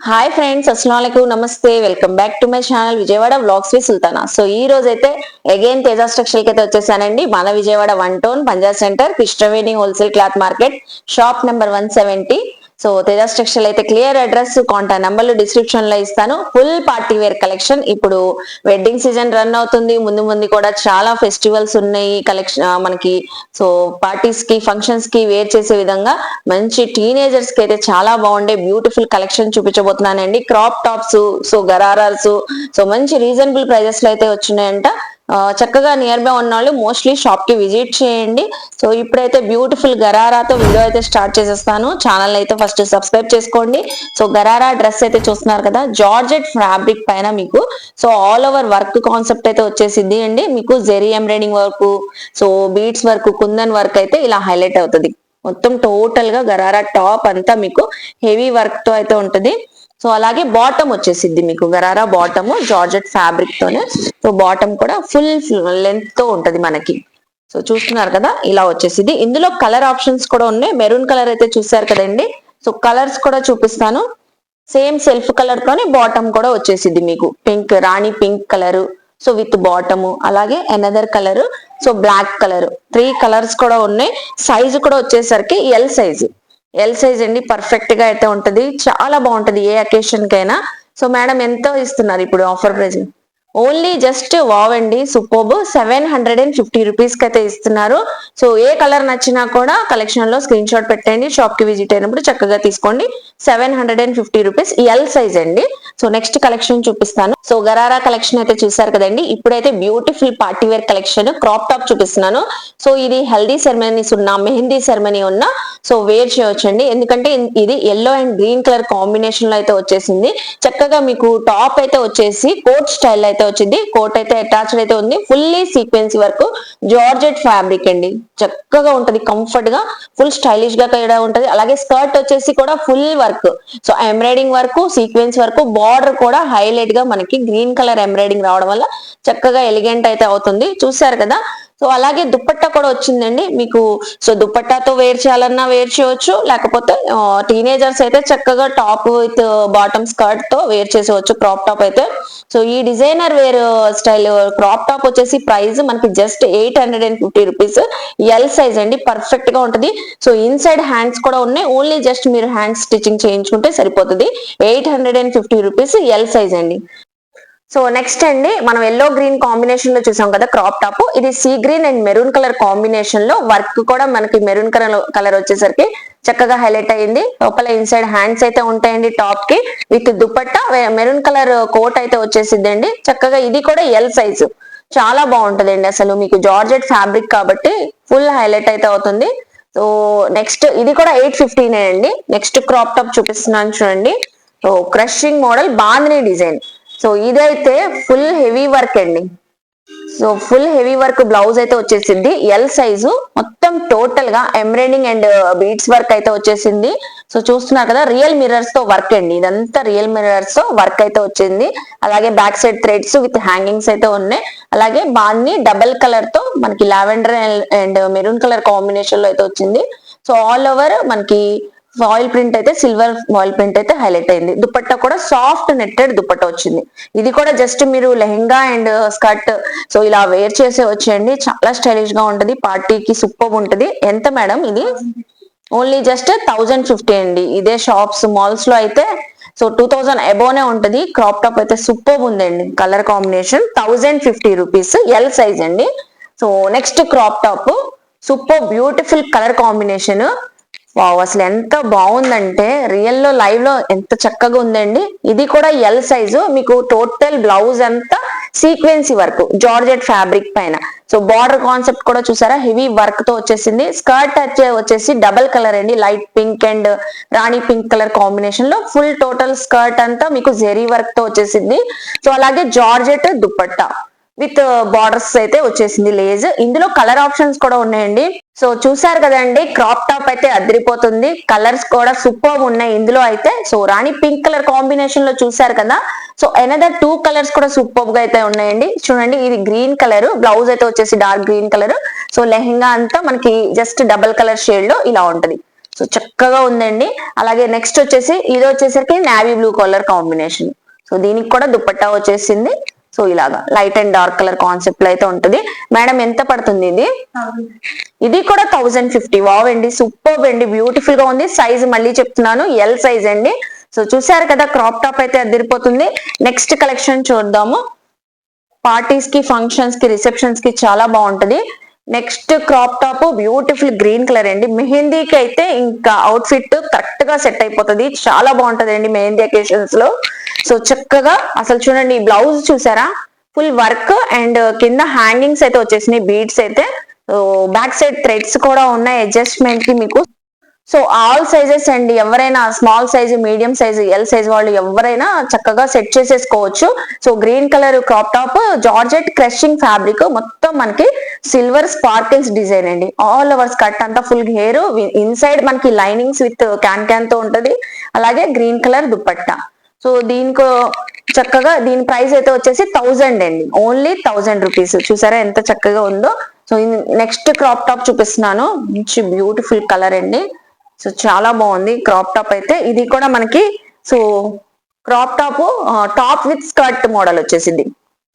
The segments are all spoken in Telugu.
హాయ్ ఫ్రెండ్స్, అస్సలాముఅలైకుం, నమస్తే. Welcome back to my channel Vijayawada vlogs with Sultana. So ఈ రోజు అయితే అగైన్ తేజ స్ట్రక్చర్ కి అయితే వచ్చేసానండి. మన Vijayawada 1 town Punjab centre Krishnaveni wholesale cloth market shop number 170. So Teja structure అయితే క్లియర్ అడ్రస్, కాంటాక్ట్ నంబర్లు డిస్క్రిప్షన్ లో ఇస్తాను. Full party wear collection. ఇప్పుడు వెడ్డింగ్ సీజన్ రన్ అవుతుంది. ముందు ముందు కూడా చాలా ఫెస్టివల్స్ ఉన్నాయి కలెక్షన్ మనకి. సో పార్టీస్ కి, ఫంక్షన్స్ కి వేర్ చేసే విధంగా మంచి టీనేజర్స్ కి అయితే చాలా బాగుండే బ్యూటిఫుల్ కలెక్షన్ చూపించబోతున్నానండి. Crop tops, so ghararas, so మంచి రీజనబుల్ ప్రైజెస్ లో అయితే వచ్చినాయంట. చక్కగా నియర్ బై ఉన్న వాళ్ళు మోస్ట్లీ షాప్ కి విజిట్ చేయండి. సో ఇప్పుడైతే బ్యూటిఫుల్ గరారాతో వీడియో అయితే స్టార్ట్ చేసేస్తాను. ఛానల్ అయితే ఫస్ట్ సబ్స్క్రైబ్ చేసుకోండి. సో గరారా డ్రెస్ అయితే చూస్తున్నారు కదా, జార్జెట్ ఫ్యాబ్రిక్ పైన మీకు so all over work concept అయితే వచ్చేసింది అండి. మీకు zari embroidering work, so beads work, kundan work అయితే ఇలా హైలైట్ అవుతుంది. మొత్తం టోటల్ గా గరారా టాప్ అంతా మీకు హెవీ వర్క్ తో అయితే ఉంటది. సో అలాగే బాటమ్ వచ్చేసిద్ది మీకు గరారా బాటమ్ జార్జెట్ ఫ్యాబ్రిక్ తోనే. సో బాటమ్ కూడా ఫుల్ లెంత్ తో ఉంటది మనకి. సో చూస్తున్నారు కదా, ఇలా వచ్చేసిద్ది. ఇందులో కలర్ ఆప్షన్స్ కూడా ఉన్నాయి. మెరూన్ కలర్ అయితే చూసారు కదండి. సో కలర్స్ కూడా చూపిస్తాను. సేమ్ సెల్ఫ్ కలర్ తోనే బాటమ్ కూడా వచ్చేసిద్ది మీకు. Pink, rani pink colour, so with bottom, అలాగే another colour, so black colour, 3 colours కూడా ఉన్నాయి. సైజు కూడా వచ్చేసరికి ఎల్ సైజ్ అండి. పర్ఫెక్ట్ గా అయితే ఉంటది, చాలా బాగుంటది ఏ అకేషన్ కైనా. సో మేడం ఎంతో ఇస్తున్నారు ఇప్పుడు offer price? Only just wow అండి, సూపర్బ్. 750 రూపీస్ కి అయితే ఇస్తున్నారు. సో ఏ కలర్ నచ్చినా కూడా కలెక్షన్ లో స్క్రీన్ షాట్ పెట్టండి. షాప్ కి విజిట్ అయినప్పుడు చక్కగా తీసుకోండి. 750 రూపీస్, ఎల్ సైజ్ అండి. సో నెక్స్ట్ కలెక్షన్ చూపిస్తాను. సో గరారా కలెక్షన్ అయితే చూసారు కదండి. ఇప్పుడైతే beautiful party wear collection crop top చూపిస్తున్నాను. సో ఇది హెల్దీ సెరమనీస్ ఉన్న, మెహందీ సెరమనీ ఉన్న సో వేర్ చేయొచ్చండి. ఎందుకంటే ఇది yellow and green colour combination లో అయితే వచ్చేసింది. చక్కగా మీకు టాప్ అయితే వచ్చేసి కోట్ స్టైల్ అయితే వచ్చింది. కోట్ అయితే అటాచ్డ్ అయితే ఉంది. ఫుల్లీ సీక్వెన్సీ వర్క్, జార్జెట్ ఫ్యాబ్రిక్ అండి. చక్కగా ఉంటది, కంఫర్ట్ గా, ఫుల్ స్టైలిష్ గా కూడా ఉంటది. అలాగే స్కర్ట్ వచ్చేసి కూడా full work, so embroidering work, sequence work, border కూడా హైలైట్ గా మనకి గ్రీన్ కలర్ ఎంబ్రాయిడింగ్ రావడం వల్ల చక్కగా ఎలిగెంట్ అయితే అవుతుంది. చూసారు కదా. సో అలాగే దుపట్టా కూడా వచ్చిందండి మీకు. సో దుపట్టాతో వేర్ చేయాలన్నా వేర్ చేయవచ్చు, లేకపోతే టీనేజర్స్ అయితే చక్కగా టాప్ విత్ బాటమ్ స్కర్ట్ తో వేర్ చేసేవచ్చు క్రాప్ టాప్ అయితే. సో ఈ designer wear style crop top వచ్చేసి ప్రైస్ మనకి జస్ట్ 850 రూపీస్, ఎల్ సైజ్ అండి. పర్ఫెక్ట్ గా ఉంటది. సో ఇన్సైడ్ హ్యాండ్స్ కూడా ఉన్నాయి. ఓన్లీ జస్ట్ మీరు హ్యాండ్స్ స్టిచ్చింగ్ చేయించుకుంటే సరిపోతుంది. 850 రూపీస్, ఎల్ సైజ్ అండి. సో నెక్స్ట్ అండి, మనం ఎల్లో గ్రీన్ కాంబినేషన్ లో చూసాం కదా క్రాప్ టాప్. ఇది sea green and maroon colour combination లో వర్క్ కూడా మనకి మెరూన్ కలర్ వచ్చేసరికి చక్కగా హైలైట్ అయ్యింది. లోపల ఇన్సైడ్ హ్యాండ్స్ అయితే ఉంటాయండి టాప్ కి. With dupatta maroon colour coat అయితే వచ్చేసిందండి. చక్కగా ఇది కూడా ఎల్ సైజు, చాలా బాగుంటదండి. అసలు మీకు జార్జెట్ ఫ్యాబ్రిక్ కాబట్టి ఫుల్ హైలైట్ అయితే అవుతుంది. సో నెక్స్ట్ ఇది కూడా 850 అండి. నెక్స్ట్ క్రాప్ టాప్ చూపిస్తున్నాను చూడండి. So crushing model bandhani design. So ఇదైతే ఫుల్ హెవీ వర్క్ అండి. So full heavy work blouse అయితే వచ్చేసింది. ఎల్ సైజు, మొత్తం టోటల్ గా ఎంబ్రాయిడింగ్ అండ్ బీడ్స్ వర్క్ అయితే వచ్చేసింది. సో చూస్తున్నారు కదా, రియల్ మిర్రర్స్ తో వర్క్ అండి. ఇదంతా రియల్ మిర్రర్స్ తో వర్క్ అయితే వచ్చింది. అలాగే back side threads with hangings అయితే ఉన్నాయి. అలాగే బాన్ని డబల్ కలర్ తో మనకి lavender and maroon colour combination లో అయితే వచ్చింది. సో ఆల్ ఓవర్ మనకి ఫాయిల్ ప్రింట్ అయితే, సిల్వర్ ఫాయిల్ ప్రింట్ అయితే హైలైట్ అయింది. దుపట్టా కూడా సాఫ్ట్ నెట్టెడ్ దుపట్టా వచ్చింది. ఇది కూడా జస్ట్ మీరు లెహెంగా అండ్ స్కర్ట్ సో ఇలా వేర్ చేసే వచ్చేయండి. చాలా స్టైలిష్ గా ఉంటది, పార్టీకి సూపర్ ఉంటది. ఎంత మేడం ఇది? ఓన్లీ జస్ట్ 1050 అండి. ఇదే షాప్స్, మాల్స్ లో అయితే సో 2000 అబోనే ఉంటది. క్రాప్ టాప్ అయితే సూపర్ ఉందండి. Colour combination 1050 rupees, L size అండి. So next crop top, super beautiful colour combination. Wow, అసలు ఎంత బాగుందంటే రియల్ లో, లైవ్ లో ఎంత చక్కగా ఉందండి. ఇది కూడా ఎల్ సైజు. మీకు టోటల్ బ్లౌజ్ అంతా సీక్వెన్సీ వర్క్ జార్జెట్ ఫ్యాబ్రిక్ పైన. సో బార్డర్ కాన్సెప్ట్ కూడా చూసారా, హెవీ వర్క్ తో వచ్చేసింది. స్కర్ట్ వచ్చేసి డబల్ కలర్ అండి, light pink and Rani pink colour combination లో ఫుల్ టోటల్ స్కర్ట్ అంతా మీకు జెరీ వర్క్ తో వచ్చేసింది. సో అలాగే జార్జెట్ దుపట్టా విత్ బార్డర్స్ అయితే వచ్చేసింది, లేజ్. ఇందులో కలర్ ఆప్షన్స్ కూడా ఉన్నాయండి. సో చూసారు కదండి, క్రాప్ టాప్ అయితే అదిరిపోతుంది. కలర్స్ కూడా సూపర్ ఉన్నాయి ఇందులో అయితే. సో రాణి పింక్ కలర్ కాంబినేషన్ లో చూసారు కదా. సో అనదర్ 2 కలర్స్ కూడా సూపర్ గా అయితే ఉన్నాయండి. చూడండి, ఇది గ్రీన్ కలర్, బ్లౌజ్ అయితే వచ్చేసి dark green colour. So lehenga అంతా మనకి జస్ట్ డబల్ కలర్ షేడ్ లో ఇలా ఉంటది. సో చక్కగా ఉందండి. అలాగే నెక్స్ట్ వచ్చేసి ఇది వచ్చేసరికి navy blue colour combination. So దీనికి కూడా దుపట్టా వచ్చేసింది. సో ఇలాగా light and dark colour concept లో అయితే ఉంటుంది. మేడం ఎంత పడుతుంది ఇది? ఇది కూడా 1050. వావ్ అండి, సూపర్ అండి, బ్యూటిఫుల్ గా ఉంది. సైజ్ మళ్ళీ చెప్తున్నాను, ఎల్ సైజ్ అండి. సో చూసారు కదా, క్రాప్ టాప్ అయితే అదిరిపోతుంది. నెక్స్ట్ కలెక్షన్ చూద్దాము. పార్టీస్ కి, ఫంక్షన్స్ కి, రిసెప్షన్స్ కి చాలా బాగుంటది. Next crop top beautiful green colour అండి. మెహందీకి అయితే ఇంకా అవుట్ ఫిట్ కరెక్ట్ గా సెట్ అయిపోతుంది. చాలా బాగుంటది అండి మెహందీ అకేషన్స్ లో. సో చక్కగా అసలు చూడండి, బ్లౌజ్ చూసారా, ఫుల్ వర్క్ అండ్ కింద హ్యాంగింగ్స్ అయితే వచ్చేసినాయి, బీడ్స్ అయితే. బ్యాక్ సైడ్ థ్రెడ్స్ కూడా ఉన్నాయి అడ్జస్ట్మెంట్ కి మీకు. సో ఆల్ సైజెస్ అండి, ఎవరైనా small size, medium size, L size వాళ్ళు ఎవరైనా చక్కగా సెట్ చేసేసుకోవచ్చు. So green colour crop top, georgette crushing fabric, మొత్తం మనకి సిల్వర్ స్పార్కిల్స్ డిజైన్ అండి. ఆల్ ఓవర్ స్కర్ట్ అంతా ఫుల్ హెయిర్, ఇన్సైడ్ మనకి లైనింగ్స్ విత్ క్యాన్ తో ఉంటది. అలాగే గ్రీన్ కలర్ దుపట్టా. సో దీనికి చక్కగా దీని ప్రైస్ అయితే వచ్చేసి 1000 అండి, ఓన్లీ 1000 రూపీస్. చూసారా ఎంత చక్కగా ఉందో. సో నెక్స్ట్ క్రాప్ టాప్ చూపిస్తున్నాను, మంచి బ్యూటిఫుల్ కలర్ అండి. సో చాలా బాగుంది క్రాప్ టాప్ అయితే. ఇది కూడా మనకి so crop top top with skirt model వచ్చేసింది.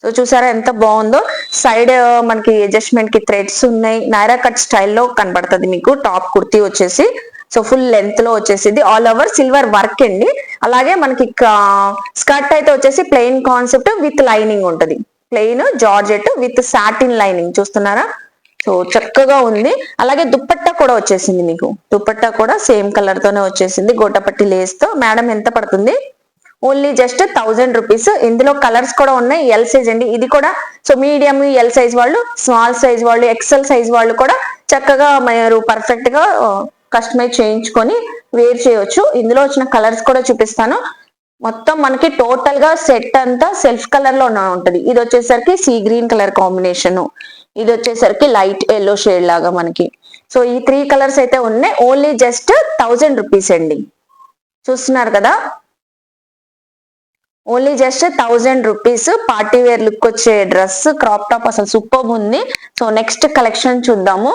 సో చూసారా ఎంత బాగుందో. సైడ్ మనకి అడ్జస్ట్మెంట్ కి థ్రెడ్స్ ఉన్నాయి. నైరా కట్ స్టైల్లో కనబడుతుంది మీకు. టాప్ కుర్తీ వచ్చేసి సో ఫుల్ లెంత్ లో వచ్చేసింది. ఆల్ ఓవర్ సిల్వర్ వర్క్ అండి. అలాగే మనకి స్కర్ట్ అయితే వచ్చేసి ప్లెయిన్ కాన్సెప్ట్ విత్ లైనింగ్ ఉంటది. Plain georgette with satin lining చూస్తున్నారా. సో చక్కగా ఉంది. అలాగే దుపట్టా కూడా వచ్చేసింది మీకు. దుపట్టా కూడా సేమ్ కలర్ తోనే వచ్చేసింది, గోటపట్టి లేస్ తో. మేడం ఎంత పడుతుంది? Only just 1000 rupees. ఇందులో కలర్స్ కూడా ఉన్నాయి. ఎల్ సైజ్ అండి ఇది కూడా. సో మీడియం, ఎల్ సైజ్ వాళ్ళు, స్మాల్ సైజ్ వాళ్ళు, ఎక్సెల్ సైజ్ వాళ్ళు కూడా చక్కగా మీరు పర్ఫెక్ట్ గా కస్టమైజ్ చేయించుకొని వేర్ చేయొచ్చు. ఇందులో వచ్చిన కలర్స్ కూడా చూపిస్తాను. మొత్తం మనకి టోటల్ గా సెట్ అంతా సెల్ఫ్ కలర్ లో ఉంటది. ఇది వచ్చేసరికి సీ గ్రీన్ కలర్ కాంబినేషన్, ఇది వచ్చేసరికి లైట్ ఎల్లో షేడ్ లాగా మనకి. సో ఈ 3 కలర్స్ అయితే ఉన్నాయి. ఓన్లీ జస్ట్ 1000 రూపీస్ అండి. చూస్తున్నారు కదా, only just 1000 rupees. Party wear look వచ్చే డ్రెస్ క్రాప్ టాప్ అసలు సూపర్ ఉంది. సో నెక్స్ట్ కలెక్షన్ చూద్దాము.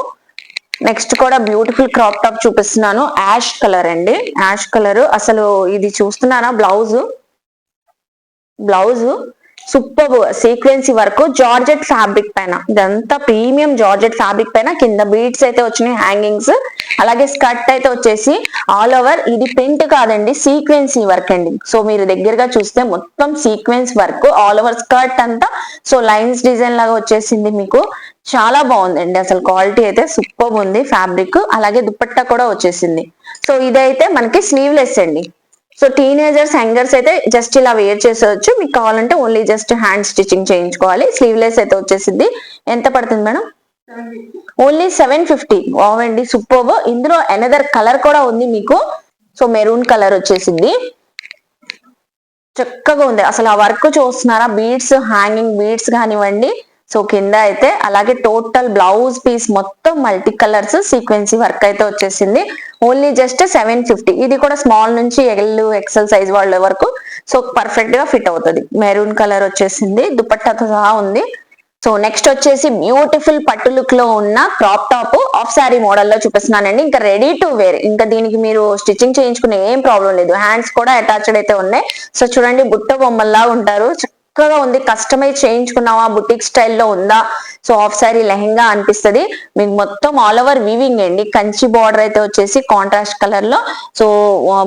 నెక్స్ట్ కూడా బ్యూటిఫుల్ క్రాప్ టాప్ చూపిస్తున్నాను. యాష్ కలర్ అండి, యాష్ కలర్. అసలు ఇది చూస్తున్నారా, blouse super sequence work, georgette fabric పైన. ఇదంతా ప్రీమియం జార్జెట్ ఫ్యాబ్రిక్ పైన కింద బీడ్స్ అయితే వచ్చినాయి, హ్యాంగింగ్స్. అలాగే స్కర్ట్ అయితే వచ్చేసి ఆల్ ఓవర్, ఇది ప్రింట్ కాదండి, సీక్వెన్సీ వర్క్ అండి. సో మీరు దగ్గరగా చూస్తే మొత్తం sequence work all over skirt అంతా. సో లైన్స్ డిజైన్ లాగా వచ్చేసింది మీకు. చాలా బాగుందండి, అసలు క్వాలిటీ అయితే సూపర్ ఉంది ఫ్యాబ్రిక్. అలాగే దుపట్టా కూడా వచ్చేసింది. సో ఇదైతే మనకి స్లీవ్లెస్ అండి. సో టీనేజర్స్, యంగర్స్ అయితే జస్ట్ ఇలా వేర్ చేసేవచ్చు. మీకు కావాలంటే ఓన్లీ జస్ట్ హ్యాండ్ స్టిచ్చింగ్ చేయించుకోవాలి. స్లీవ్లెస్ అయితే వచ్చేసింది. ఎంత పడుతుంది మేడం? ఓన్లీ 750. వావండి, సూపర్. ఇందులో అనదర్ కలర్ కూడా ఉంది మీకు. సో మెరూన్ కలర్ వచ్చేసింది. చక్కగా ఉంది అసలు. ఆ వర్క్ చూస్తున్నారా, బీడ్స్, హ్యాంగింగ్ బీడ్స్ కానివ్వండి. సో కింద అయితే అలాగే టోటల్ బ్లౌజ్ పీస్ మొత్తం మల్టీ కలర్స్ సీక్వెన్సీ వర్క్ అయితే వచ్చేసింది. Only just 750. ఇది కూడా స్మాల్ నుంచి ఎల్, ఎక్సెల్ సైజ్ వాళ్ళ వరకు సో పర్ఫెక్ట్ గా ఫిట్ అవుతుంది. మెరూన్ కలర్ వచ్చేసింది, దుపట్టాతో సహా ఉంది. సో నెక్స్ట్ వచ్చేసి బ్యూటిఫుల్ పట్టు లుక్ లో ఉన్న క్రాప్ టాప్ ఆఫ్ శారీ మోడల్లో చూపిస్తున్నానండి. ఇంకా రెడీ టు వేర్. ఇంకా దీనికి మీరు స్టిచ్చింగ్ చేయించుకునే ఏం ప్రాబ్లం లేదు. హ్యాండ్స్ కూడా అటాచ్డ్ అయితే ఉన్నాయి. సో చూడండి, బుట్ట బొమ్మల్లా ఉంటారు. చక్కగా ఉంది. కస్టమైజ్ చేయించుకున్నావా, బుటిక్ స్టైల్లో ఉందా. సో ఆఫ్ శారీ లెహెంగా అనిపిస్తుంది మీకు. మొత్తం ఆల్ ఓవర్ వీవింగ్ అండి. కంచి బార్డర్ అయితే వచ్చేసి కాంట్రాస్ట్ కలర్ లో. సో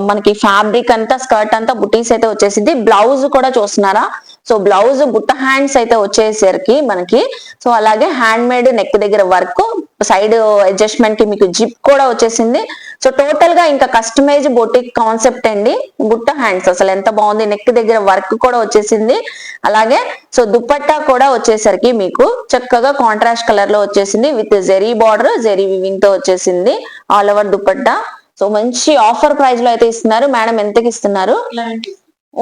మనకి ఫ్యాబ్రిక్ అంతా, స్కర్ట్ అంతా బుటీస్ అయితే వచ్చేసింది. బ్లౌజ్ కూడా చూస్తున్నారా. సో బ్లౌజ్ బుట్ట హ్యాండ్స్ అయితే వచ్చేసరికి మనకి. సో అలాగే హ్యాండ్ మేడ్ నెక్ దగ్గర వర్క్, సైడ్ అడ్జస్ట్మెంట్ కి మీకు జిప్ కూడా వచ్చేసింది. సో టోటల్ గా ఇంకా కస్టమైజ్ బొటిక్ కాన్సెప్ట్ అండి. బుట్ట హ్యాండ్స్ అసలు ఎంత బాగుంది. నెక్ దగ్గర వర్క్ కూడా వచ్చేసింది. అలాగే సో దుపట్టా కూడా వచ్చేసరికి మీకు చక్కగా కాంట్రాస్ట్ కలర్ లో వచ్చేసింది with zari border, zari weaving తో వచ్చేసింది ఆల్ ఓవర్ దుపట్టా. సో మంచి ఆఫర్ ప్రైస్ లో అయితే ఇస్తున్నారు. మేడం ఎంతకి ఇస్తున్నారు?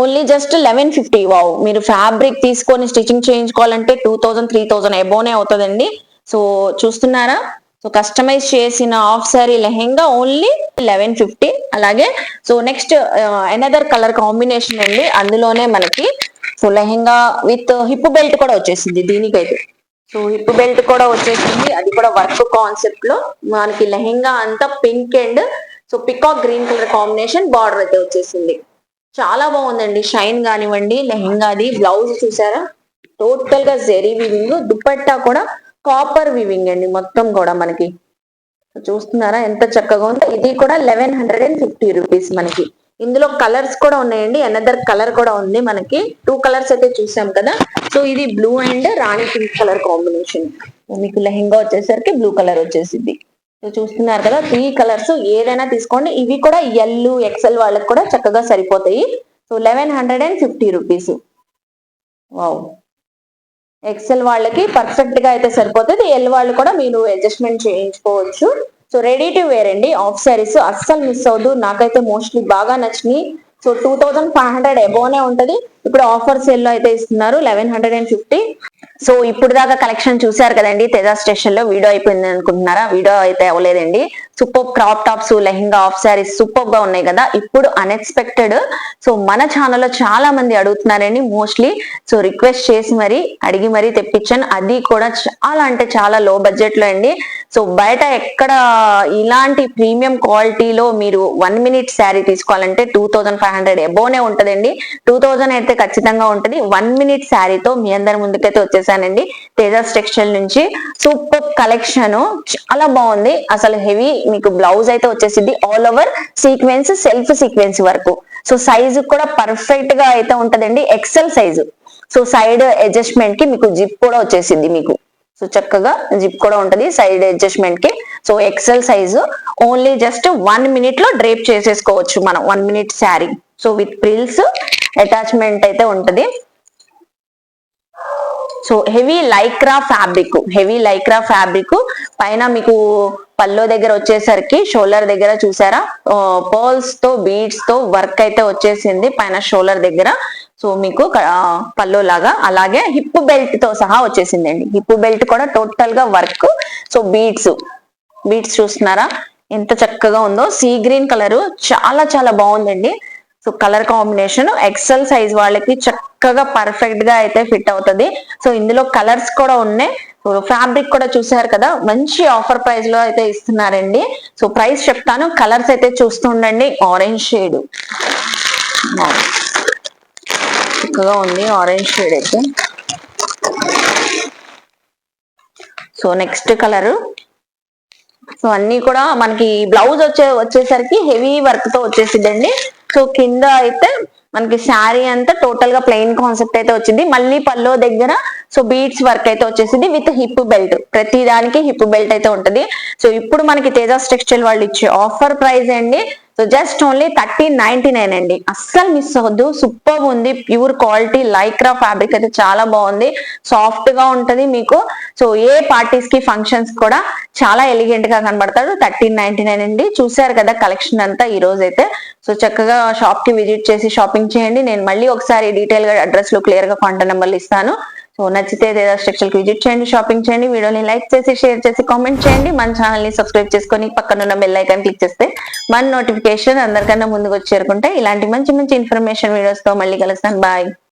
Only just 1150. వావ్, మీరు ఫ్యాబ్రిక్ తీసుకొని స్టిచ్చింగ్ చేయించుకోవాలంటే 2000, 3000 అబోనే అవుతుందండి. సో చూస్తున్నారా. సో కస్టమైజ్ చేసిన ఆఫ్ సారీ లెహెంగా ఓన్లీ 1150. అలాగే so next another colour combination అండి. అందులోనే మనకి so lehenga with hip belt కూడా వచ్చేసింది దీనికైతే. సో హిప్ బెల్ట్ కూడా వచ్చేసింది, అది కూడా వర్క్ కాన్సెప్ట్ లో. మనకి లెహెంగా అంతా pink and so peacock green colour combination border అయితే వచ్చేసింది. చాలా బాగుందండి. షైన్ కానివ్వండి, లెహెంగాది బ్లౌజ్ చూసారా టోటల్ గా జెరీ వివింగ్, దుపట్టా కూడా కాపర్ వివింగ్ అండి మొత్తం కూడా మనకి. చూస్తున్నారా ఎంత చక్కగా ఉందో. ఇది కూడా 1150 రూపీస్ మనకి. ఇందులో కలర్స్ కూడా ఉన్నాయండి. అనదర్ కలర్ కూడా ఉంది మనకి. 2 కలర్స్ అయితే చూసాం కదా. సో ఇది blue and Rani pink colour combination. మీకు లెహెంగా వచ్చేసరికి బ్లూ కలర్ వచ్చేసింది. సో చూస్తున్నారు కదా 3 కలర్స్ ఏదైనా తీసుకోండి. ఇవి కూడా ఎల్ ఎక్సెల్ వాళ్ళకి కూడా చక్కగా సరిపోతాయి. So 1150 rupees. వావ్, ఎక్సెల్ వాళ్ళకి పర్ఫెక్ట్ గా అయితే సరిపోతుంది. ఎల్ వాళ్ళు కూడా మీరు అడ్జస్ట్మెంట్ చేయించుకోవచ్చు. సో రెడీ టు వేర్ అండి. ఆఫ్ శారీస్ అస్సలు మిస్ అవ్వద్దు. నాకైతే మోస్ట్లీ బాగా నచ్చినాయి. సో 2500 అబోనే ఉంటది. ఇప్పుడు ఆఫర్ సేల్ లో అయితే ఇస్తున్నారు 1150. సో ఇప్పుడు దాకా కలెక్షన్ చూసారు కదండి. తేజాస్ స్టేషన్ లో వీడియో అయిపోయింది అనుకుంటున్నారా? వీడియో అయితే అవ్వలేదండి. Super crop tops, lehenga, of saris super గా ఉన్నాయి కదా. ఇప్పుడు అన్ఎక్స్పెక్టెడ్. సో మన ఛానల్లో చాలా మంది అడుగుతున్నారండి మోస్ట్లీ. సో రిక్వెస్ట్ చేసి మరి అడిగి మరీ తెప్పించాను. అది కూడా చాలా అంటే చాలా లో బడ్జెట్ లో అండి. సో బయట ఎక్కడ ఇలాంటి ప్రీమియం క్వాలిటీలో మీరు 1 మినిట్ శారీ తీసుకోవాలంటే 2500 అబోనే ఉంటదండి. 2000 అయితే ఖచ్చితంగా ఉంటది. 1 మినిట్ శారీతో మీ అందరి ముందుకైతే వచ్చేసానండి తేజాస్ టెక్స్టైల్ నుంచి. సూపర్ కలెక్షన్, చాలా బాగుంది అసలు. హెవీ మీకు బ్లౌజ్ అయితే వచ్చేసింది. All over sequence, self sequence వరకు. సో సైజు కూడా పర్ఫెక్ట్ గా అయితే ఉంటదండి. XL size. So side adjustment కి మీకు జిప్ కూడా వచ్చేసింది మీకు. సో చక్కగా జిప్ కూడా ఉంటది సైడ్ అడ్జస్ట్మెంట్ కి. So XL size. Only just 1 minute లో డ్రేప్ చేసేసుకోవచ్చు మనం 1 minute sari. So with frills attachment అయితే ఉంటది. So heavy Lycra fabric, heavy Lycra fabric పైన మీకు పల్లో దగ్గర వచ్చేసరికి షోల్డర్ దగ్గర చూసారా పర్ల్స్ తో బీడ్స్ తో వర్క్ అయితే వచ్చేసింది పైన షోల్డర్ దగ్గర. సో మీకు పల్లో లాగా, అలాగే హిప్ బెల్ట్ తో సహా వచ్చేసిందండి. హిప్ బెల్ట్ కూడా టోటల్ గా వర్క్. సో బీడ్స్ చూస్తున్నారా ఎంత చక్కగా ఉందో. సీ గ్రీన్ కలర్ చాలా చాలా బాగుందండి. So colour combination XL size వాళ్ళకి చక్కగా పర్ఫెక్ట్ గా అయితే ఫిట్ అవుతుంది. సో ఇందులో కలర్స్ కూడా ఉన్నాయి. ఫ్యాబ్రిక్ కూడా చూసారు కదా, మంచి ఆఫర్ ప్రైస్ లో అయితే ఇస్తున్నారండి. సో ప్రైస్ చెప్తాను, కలర్స్ అయితే చూస్తూ ఉండండి. ఆరెంజ్ షేడ్ చక్కగా ఉంది, ఆరెంజ్ షేడ్ అయితే. So next colour. సో అన్ని కూడా మనకి బ్లౌజ్ వచ్చేసరికి హెవీ వర్క్ తో వచ్చేసిందండి. సో కింద అయితే మనకి శారీ అంతా టోటల్ గా ప్లెయిన్ కాన్సెప్ట్ అయితే వచ్చింది. మళ్ళీ పల్లో దగ్గర సో బీడ్స్ వర్క్ అయితే వచ్చేసింది విత్ హిప్ బెల్ట్. ప్రతి దానికి హిప్ బెల్ట్ అయితే ఉంటది. సో ఇప్పుడు మనకి తేజాస్ టెక్స్టైల్ వాళ్ళు ఇచ్చే ఆఫర్ ప్రైస్ అండి. సో జస్ట్ ఓన్లీ 1399 అండి. అస్సలు మిస్ అవ్వద్దు. సూపర్ ఉంది. ప్యూర్ క్వాలిటీ లైక్రా ఫ్యాబ్రిక్ అయితే చాలా బాగుంది. సాఫ్ట్ గా ఉంటది మీకు. సో ఏ పార్టీస్ కి ఫంక్షన్స్ కూడా చాలా ఎలిగెంట్ గా కనబడతాడు. 1399 అండి. చూసారు కదా కలెక్షన్ అంతా ఈ రోజు అయితే. సో చక్కగా షాప్ కి విజిట్ చేసి షాపింగ్ చేయండి. నేను మళ్ళీ ఒకసారి డీటెయిల్ గా అడ్రస్ లో క్లియర్ గా కాంటాక్ట్ నెంబర్లు ఇస్తాను. సో నచ్చితే తేజాస్ టెక్స్టైల్ కి విజిట్ చేయండి, షాపింగ్ చేయండి. వీడియోని లైక్ చేసి షేర్ చేసి కామెంట్ చేయండి. మన ఛానల్ ని సబ్స్క్రైబ్ చేసుకొని పక్కనున్న బెల్ ఐకాన్ క్లిక్ చేస్తే మన నోటిఫికేషన్ అందరికన్నా ముందుకు వచ్చి చేరుకుంటే ఇలాంటి మంచి మంచి ఇన్ఫర్మేషన్ వీడియోస్ తో మళ్ళీ కలుస్తాను. బాయ్.